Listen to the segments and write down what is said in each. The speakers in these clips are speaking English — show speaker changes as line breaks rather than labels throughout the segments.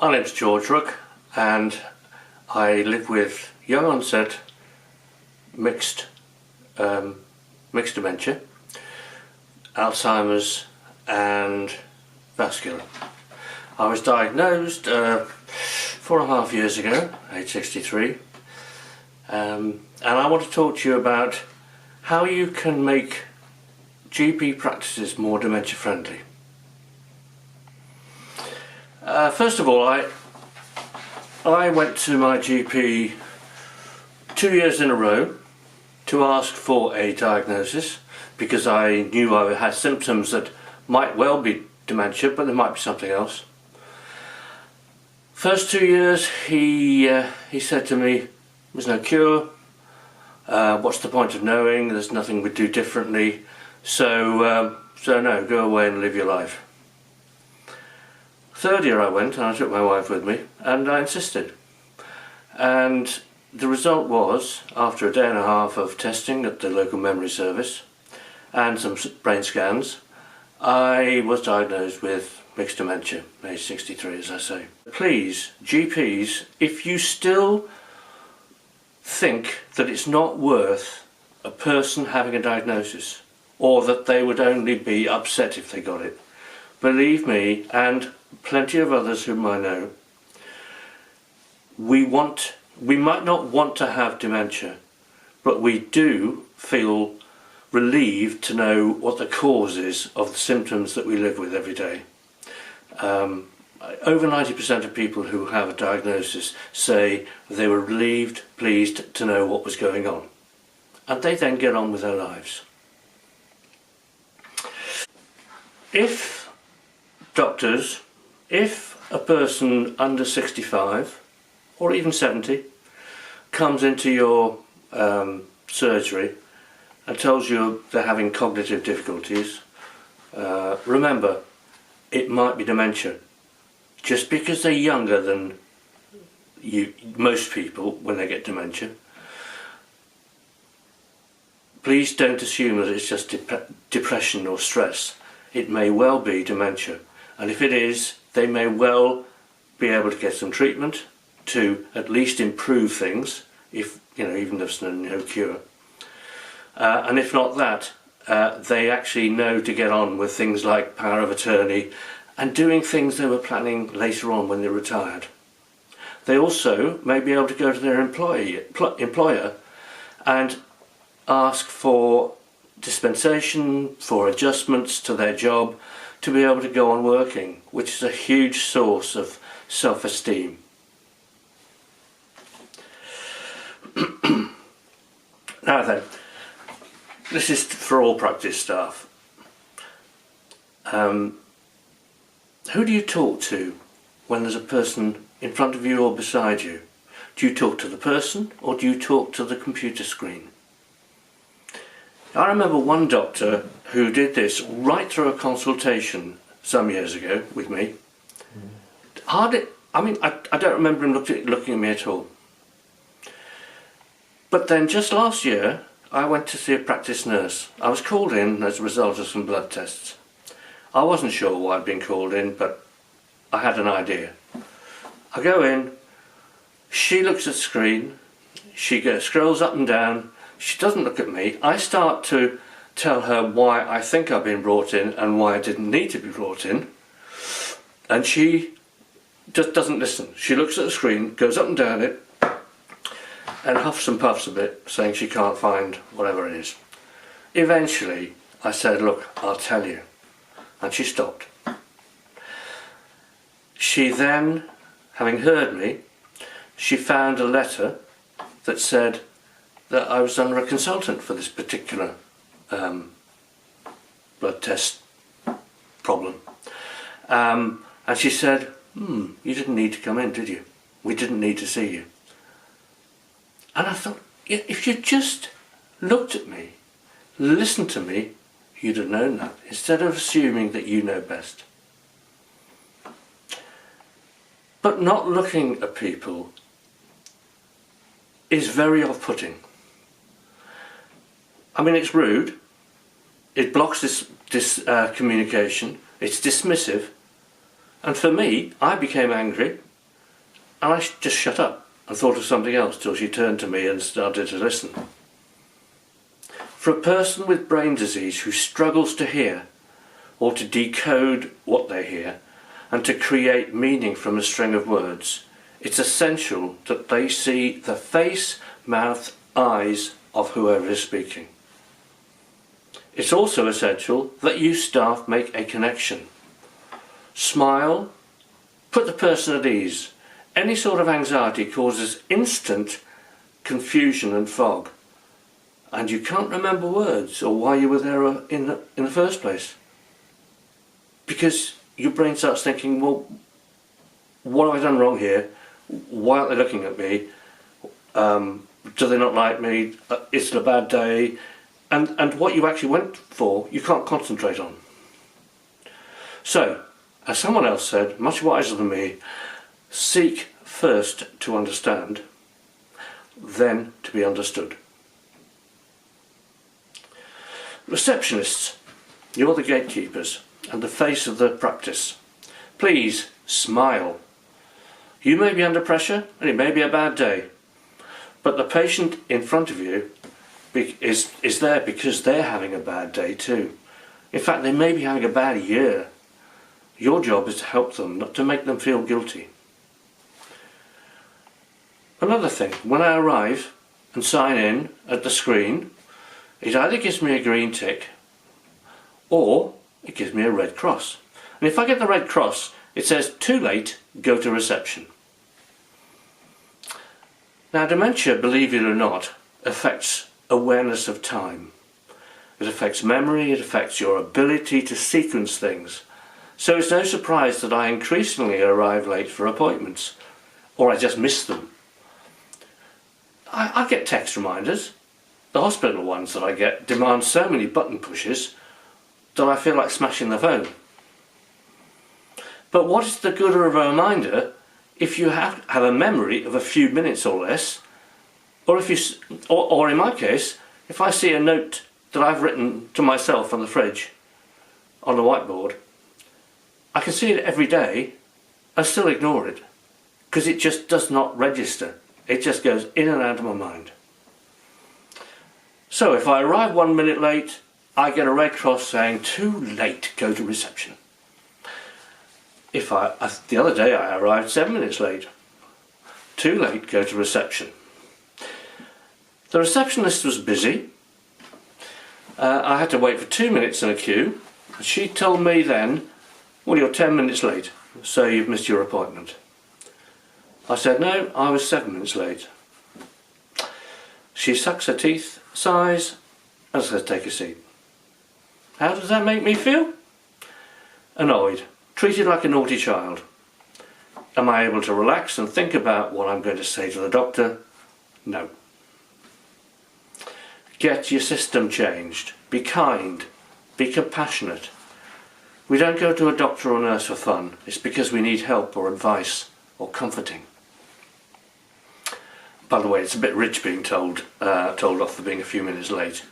My name's George Rook and I live with young onset mixed dementia, Alzheimer's and vascular. I was diagnosed 4.5 years ago, age 63, and I want to talk to you about how you can make GP practices more dementia friendly. First of all, I went to my GP 2 years in a row to ask for a diagnosis because I knew I had symptoms that might well be dementia, but there might be something else. First 2 years he said to me, there's no cure, what's the point of knowing, there's nothing we'd do differently, so no, go away and live your life. Third year I went and I took my wife with me and I insisted, and the result was, after a day and a half of testing at the local memory service and some brain scans, I was diagnosed with mixed dementia, age 63 as I say. Please, GPs, if you still think that it's not worth a person having a diagnosis, or that they would only be upset if they got it, believe me, and plenty of others whom I know, we might not want to have dementia, but we do feel relieved to know what the cause is of the symptoms that we live with every day. Over 90% of people who have a diagnosis say they were relieved, pleased to know what was going on, and they then get on with their lives. If a person under 65 or even 70 comes into your surgery and tells you they're having cognitive difficulties, remember, it might be dementia. Just because they're younger than most people when they get dementia, please don't assume that it's just depression or stress. It may well be dementia, and if it is, they may well be able to get some treatment to at least improve things, if even if there's no cure. And if not that, they actually know to get on with things like power of attorney and doing things they were planning later on when they're retired. They also may be able to go to their employer and ask for dispensation, for adjustments to their job, to be able to go on working, which is a huge source of self-esteem. Now then, this is for all practice staff. Who do you talk to when there's a person in front of you or beside you? Do you talk to the person or do you talk to the computer screen? I remember one doctor who did this right through a consultation some years ago with me. I don't remember him looking at me at all. But then just last year, I went to see a practice nurse. I was called in as a result of some blood tests. I wasn't sure why I'd been called in, but I had an idea. I go in, she looks at the screen, she scrolls up and down, she doesn't look at me. I start to tell her why I think I've been brought in and why I didn't need to be brought in, and she just doesn't listen. She looks at the screen, goes up and down it, and huffs and puffs a bit, saying she can't find whatever it is. Eventually, I said, look, I'll tell you. And she stopped. She then, having heard me, she found a letter that said that I was under a consultant for this particular blood test problem. And she said, you didn't need to come in, did you? We didn't need to see you. And I thought, if you just looked at me, listened to me, you'd have known that, instead of assuming that you know best. But not looking at people is very off-putting. I mean, it's rude, it blocks this communication, it's dismissive, and for me, I became angry and I just shut up and thought of something else till she turned to me and started to listen. For a person with brain disease who struggles to hear or to decode what they hear and to create meaning from a string of words, it's essential that they see the face, mouth, eyes of whoever is speaking. It's also essential that you staff make a connection. Smile, put the person at ease. Any sort of anxiety causes instant confusion and fog, and you can't remember words or why you were there in the first place, because your brain starts thinking, well, what have I done wrong here? Why aren't they looking at me? Do they not like me? Is it a bad day? And what you actually went for, you can't concentrate on. So, as someone else said, much wiser than me, seek first to understand, then to be understood. Receptionists, you're the gatekeepers and the face of the practice. Please smile. You may be under pressure and it may be a bad day, but the patient in front of you is there because they're having a bad day too. In fact, they may be having a bad year. Your job is to help them, not to make them feel guilty. Another thing, when I arrive and sign in at the screen, it either gives me a green tick or it gives me a red cross. And if I get the red cross, it says, "Too late, go to reception." Now, dementia, believe it or not, affects awareness of time. It affects memory, it affects your ability to sequence things. So it's no surprise that I increasingly arrive late for appointments, or I just miss them. I get text reminders. The hospital ones that I get demand so many button pushes that I feel like smashing the phone. But what is the good of a reminder if you have a memory of a few minutes or less, or or in my case, if I see a note that I've written to myself on the fridge, on the whiteboard, I can see it every day and still ignore it, because it just does not register. It just goes in and out of my mind. So if I arrive 1 minute late, I get a red cross saying, "Too late, go to reception." The other day I arrived 7 minutes late. "Too late, go to reception." The receptionist was busy. I had to wait for 2 minutes in a queue. She told me then, "Well, you're 10 minutes late, so you've missed your appointment." I said, "No, I was 7 minutes late." She sucks her teeth, sighs, and says, "Take a seat." How does that make me feel? Annoyed, treated like a naughty child. Am I able to relax and think about what I'm going to say to the doctor? No. Get your system changed. Be kind. Be compassionate. We don't go to a doctor or nurse for fun. It's because we need help or advice or comforting. By the way, it's a bit rich being told off for being a few minutes late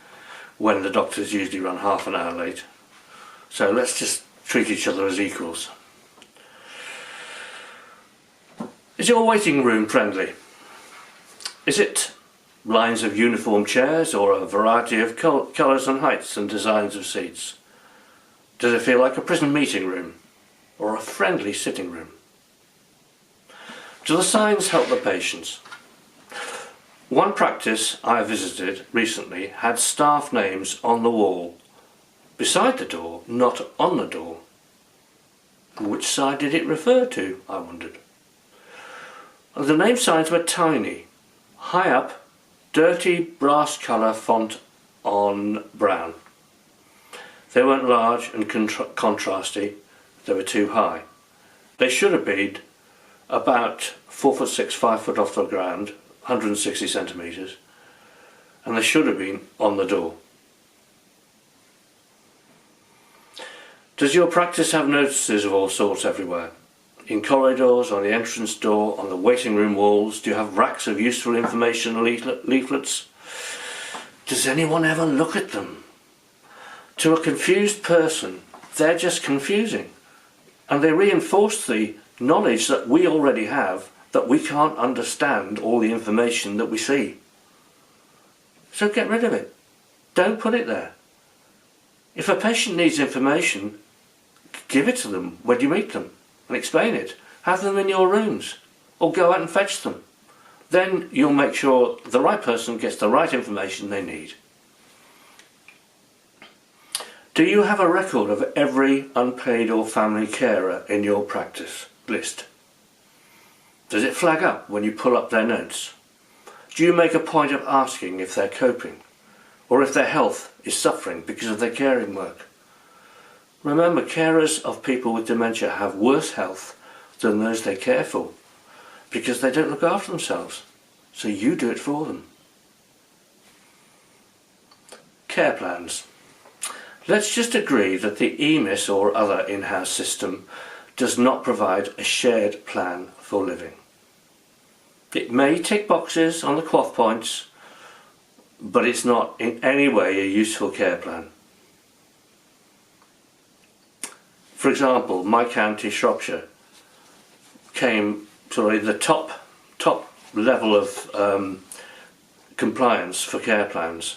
when the doctors usually run half an hour late. So let's just treat each other as equals. Is your waiting room friendly? Is it lines of uniform chairs or a variety of colours and heights and designs of seats? Does it feel like a prison meeting room or a friendly sitting room? Do the signs help the patients? One practice I visited recently had staff names on the wall, beside the door, not on the door. Which side did it refer to, I wondered. The name signs were tiny, high up, dirty brass colour font on brown. They weren't large and contrasty, they were too high. They should have been about 4'6", 5 foot off the ground, 160 centimetres, and they should have been on the door. Does your practice have notices of all sorts everywhere? In corridors, on the entrance door, on the waiting room walls? Do you have racks of useful information leaflets? Does anyone ever look at them? To a confused person, they're just confusing, and they reinforce the knowledge that we already have that we can't understand all the information that we see. So get rid of it. Don't put it there. If a patient needs information, give it to them when you meet them and explain it. Have them in your rooms or go out and fetch them. Then you'll make sure the right person gets the right information they need. Do you have a record of every unpaid or family carer in your practice list? Does it flag up when you pull up their notes? Do you make a point of asking if they're coping, or if their health is suffering because of their caring work? Remember, carers of people with dementia have worse health than those they care for, because they don't look after themselves, so you do it for them. Care plans. Let's just agree that the EMIS or other in-house system does not provide a shared plan for living. It may tick boxes on the quaff points, but it's not in any way a useful care plan. For example, my county, Shropshire, came to the top level of compliance for care plans.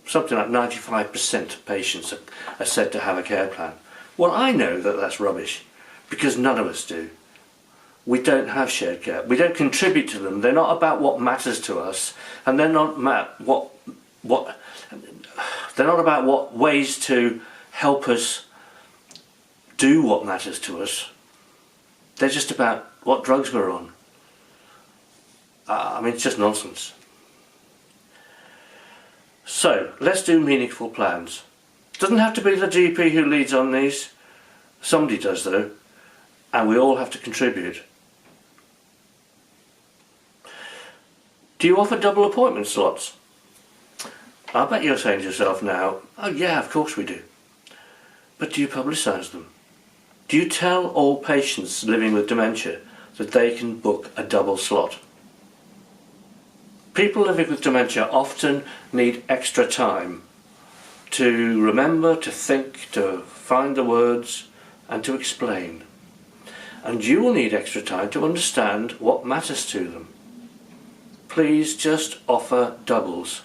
Something like 95% of patients are said to have a care plan. Well, I know that that's rubbish, because none of us do. We don't have shared care. We don't contribute to them. They're not about what matters to us, and they're not about what ways to help us do what matters to us. They're just about what drugs we're on. I mean, it's just nonsense. So, let's do meaningful plans. Doesn't have to be the GP who leads on these. Somebody does though, and we all have to contribute. Do you offer double appointment slots? I bet you're saying to yourself now, oh yeah, of course we do. But do you publicise them? Do you tell all patients living with dementia that they can book a double slot? People living with dementia often need extra time to remember, to think, to find the words and to explain. And you will need extra time to understand what matters to them. Please just offer doubles.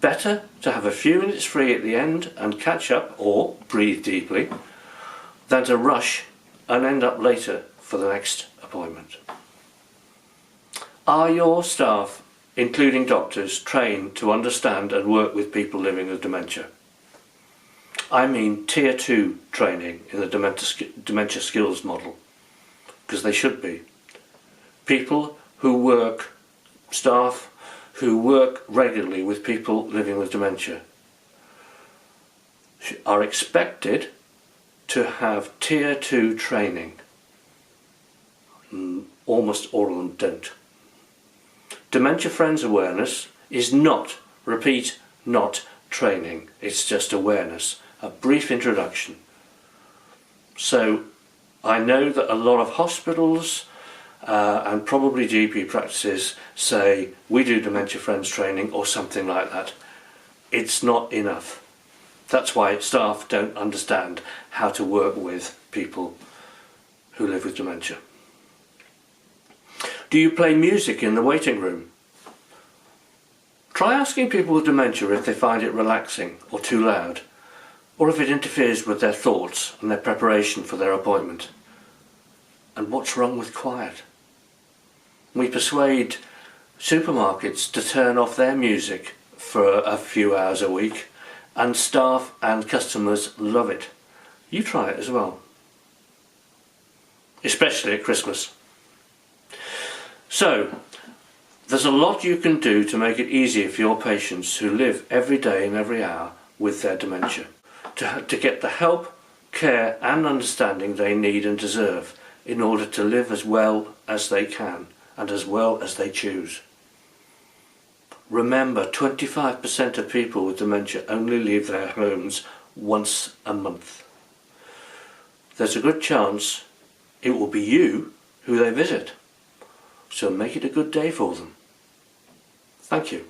Better to have a few minutes free at the end and catch up or breathe deeply than to rush and end up later for the next appointment. Are your staff, including doctors, trained to understand and work with people living with dementia? I mean Tier 2 training in the dementia skills model, because they should be. People who work, staff who work regularly with people living with dementia are expected to have Tier 2 training. Almost all of them don't. Dementia Friends awareness is not, repeat, not training. It's just awareness, a brief introduction. So I know that a lot of hospitals and probably GP practices say we do Dementia Friends training or something like that. It's not enough. That's why staff don't understand how to work with people who live with dementia. Do you play music in the waiting room? Try asking people with dementia if they find it relaxing or too loud, or if it interferes with their thoughts and their preparation for their appointment. And what's wrong with quiet? We persuade supermarkets to turn off their music for a few hours a week, and staff and customers love it. You try it as well, especially at Christmas. So, there's a lot you can do to make it easier for your patients who live every day and every hour with their dementia to get the help, care and understanding they need and deserve in order to live as well as they can and as well as they choose. Remember, 25% of people with dementia only leave their homes once a month. There's a good chance it will be you who they visit. So make it a good day for them. Thank you.